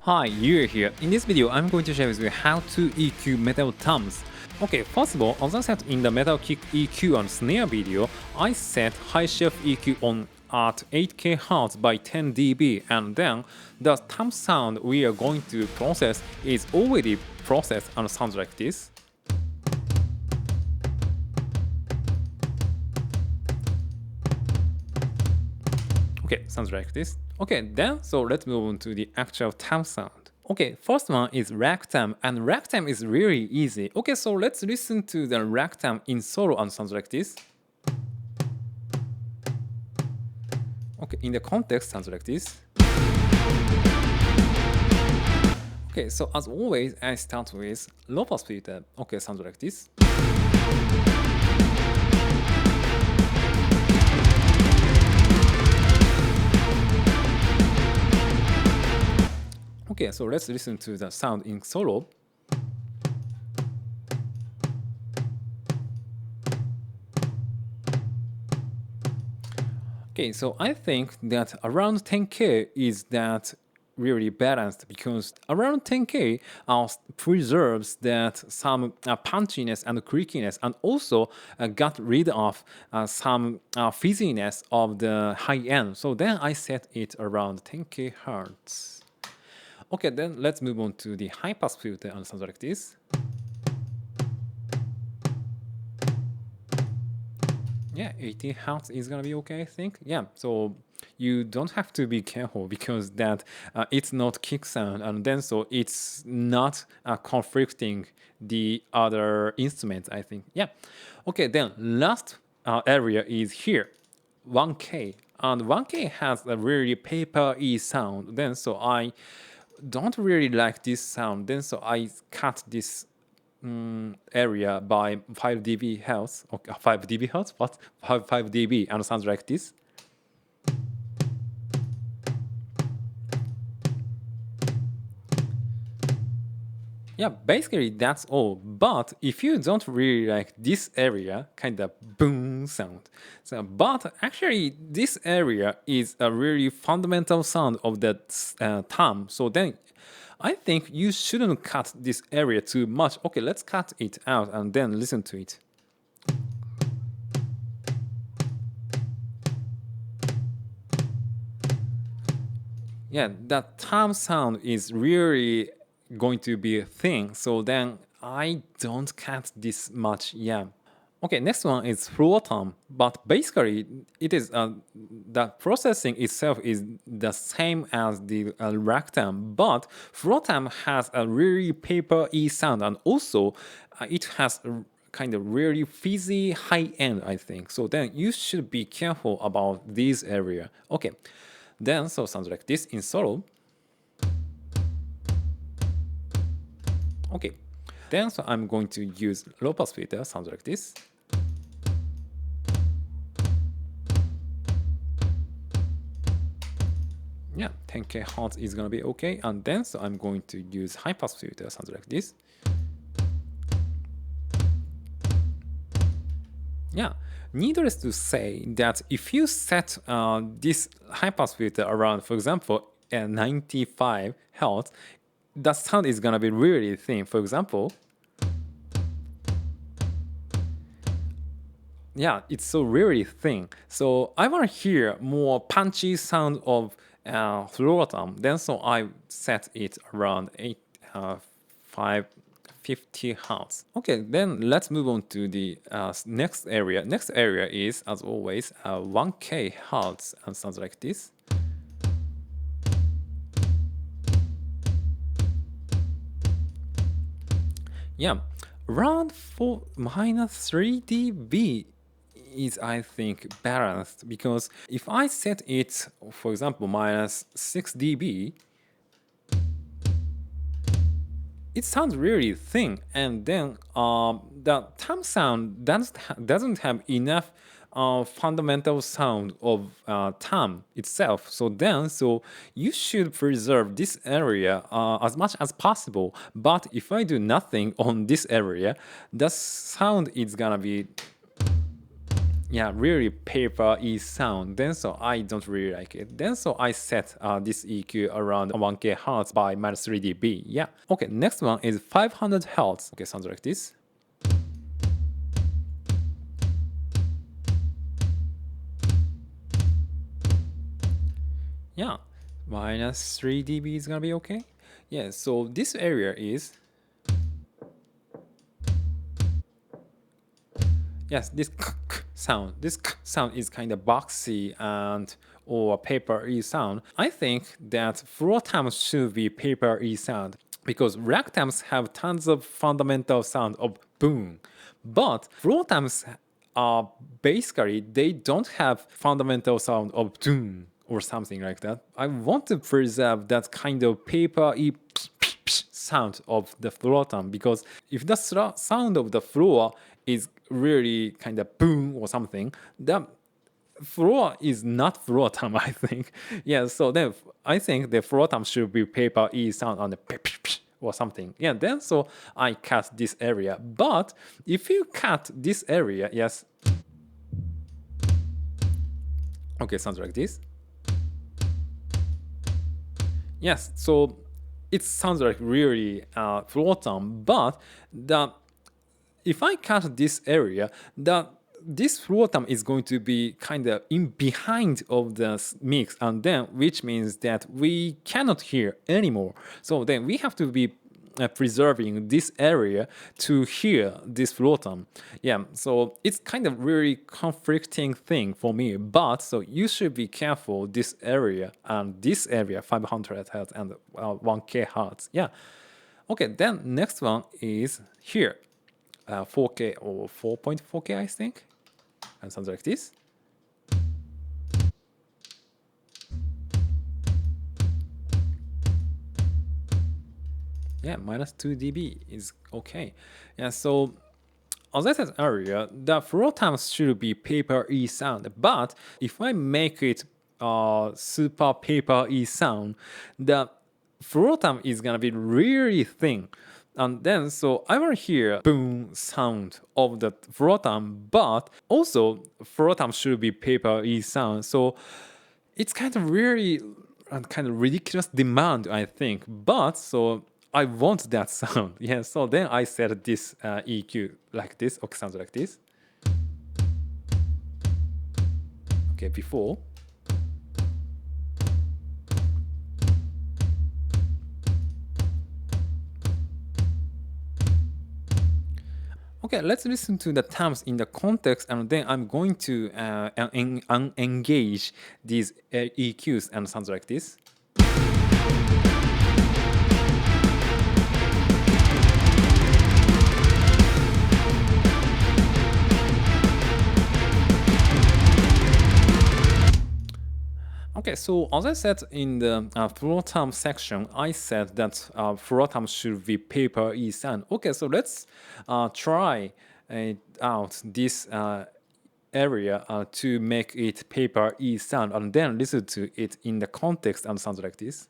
Hi, Yuri here. In this video, I'm going to share with you how to EQ metal toms. Okay, first of all, as I said in the metal kick EQ and snare video, I set high shelf EQ on at 8k Hz by 10 dB, and then the tom sound we are going to process is already processed and sounds like this. Okay, sounds like this. Okay, then so let's move on to the actual tom sound. Okay, first one is ragtime, and ragtime is really easy. Okay, so let's listen to the ragtime in solo and sounds like this. Okay, in the context sounds like this. Okay, so as always, I start with low pass filter. Okay, sounds like this. Okay, so let's listen to the sound in solo. Okay, so I think that around 10k is that really balanced, because around 10k preserves that some punchiness and creakiness, and also got rid of some fizziness of the high end. So then I set it around 10k hertz. Okay, then let's move on to the high pass filter and sounds like this. Yeah, 80 hertz is gonna be okay, I think. Yeah, so you don't have to be careful, because that it's not kick sound, and then so it's not conflicting the other instruments, I think. Yeah. Okay, then last area is here, 1K, and 1K has a really paper-y sound. Then so I don't really like this sound. Then so I cut this area by 5 dB hertz. Okay, 5 dB hertz? What? 5 dB, and sounds like this. Yeah, basically that's all. But if you don't really like this area, kind of boom sound. So, but actually this area is a really fundamental sound of that tom. So then I think you shouldn't cut this area too much. Okay, let's cut it out and then listen to it. Yeah, that tom sound is really going to be a thing. So then I don't cut this much. Yeah. Okay, next one is floor tom, but basically it is the processing itself is the same as the ragtime, but floor tom has a really paper-y sound, and also it has a kind of really fizzy high end, I think. So then you should be careful about this area. Okay, then so sounds like this in solo. Okay, then so I'm going to use low pass filter, sounds like this. Yeah, 10k hertz is gonna be okay, and then so I'm going to use high pass filter, sounds like this. Yeah, needless to say that if you set this high pass filter around, for example, 95 hertz, the sound is gonna be really thin. For example, yeah, it's so really thin. So I want to hear more punchy sound of floor tom. Then so I set it around 550 hertz. Okay, then let's move on to the next area. Next area is, as always, 1k hertz, and sounds like this. Yeah, around -3 dB is, I think, balanced, because if I set it, for example, -6 dB, it sounds really thin, and then the tom sound doesn't have enough fundamental sound of tom itself. So then, so you should preserve this area as much as possible. But if I do nothing on this area, the sound is gonna be yeah, really paper-y sound. Then so I don't really like it. Then so I set this EQ around 1K hertz by minus 3 dB. Yeah. Okay, next one is 500 hertz. Okay, sounds like this. Yeah, minus 3 dB is gonna be okay. Yeah, so this area is, yes, this sound. This sound is kind of boxy and or paper-y sound. I think that floor toms should be paper-y sound because rack toms have tons of fundamental sound of boom, but floor toms are basically they don't have fundamental sound of doom or something like that. I want to preserve that kind of paper-y sound of the floor tom because if the sound of the floor is really kind of boom or something, the floor is not floor tom, I think. Yeah, so then I think the floor tom should be paper E sound on the or something. Yeah, then so I cut this area. But if you cut this area, yes. Okay, sounds like this. Yes, so it sounds like really floor tom, but if I cut this area, this floor tom is going to be kind of in behind of the mix, and then which means that we cannot hear anymore. So then we have to be preserving this area to hear this floor tom. Yeah, so it's kind of really conflicting thing for me. But so you should be careful this area and this area 500 hertz and 1K hertz. Yeah. Okay, then next one is here. 4K or 4.4K, I think, and sounds like this. Yeah, minus 2 dB is okay. Yeah, so as I said earlier, the floor toms should be paper-y sound, but if I make it super paper-y sound, the floor tom is gonna be really thin. And then, so I will hear boom sound of the floor tom, but also floor tom should be paper-y sound. So it's kind of really kind of ridiculous demand, I think. But so I want that sound. Yeah, so then I set this EQ like this. Okay, sounds like this. Okay, before. Okay, let's listen to the terms in the context, and then I'm going to engage these EQs and sounds like this. Okay, so as I said in the floor tom section, I said that floor tom should be paper-y sound. Okay, so let's try out this area to make it paper-y sound, and then listen to it in the context and sounds like this.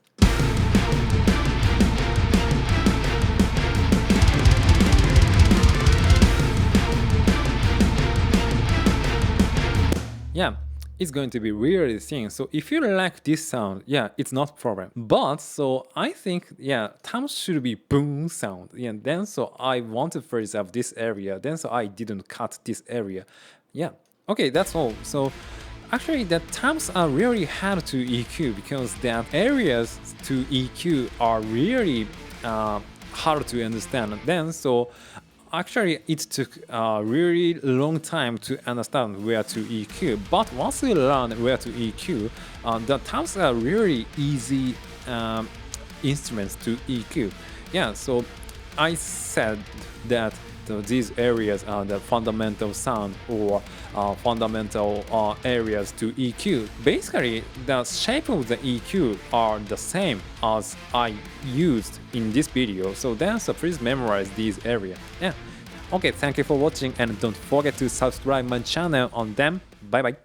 Yeah. It's going to be really thin. So if you like this sound, yeah, it's not a problem. But so I think, yeah, toms should be boom sound. Yeah, then so I want to preserve this area. Then so I didn't cut this area. Yeah. Okay, that's all. So actually the toms are really hard to EQ because the areas to EQ are really hard to understand. Then so actually, it took a really long time to understand where to EQ. But once you learn where to EQ, the toms are really easy instruments to EQ. Yeah, so I said that these areas are the fundamental sound or fundamental areas to EQ. Basically, the shape of the EQ are the same as I used in this video. So then, so please memorize these areas. Yeah. Okay, thank you for watching and don't forget to subscribe my channel on them. Bye bye.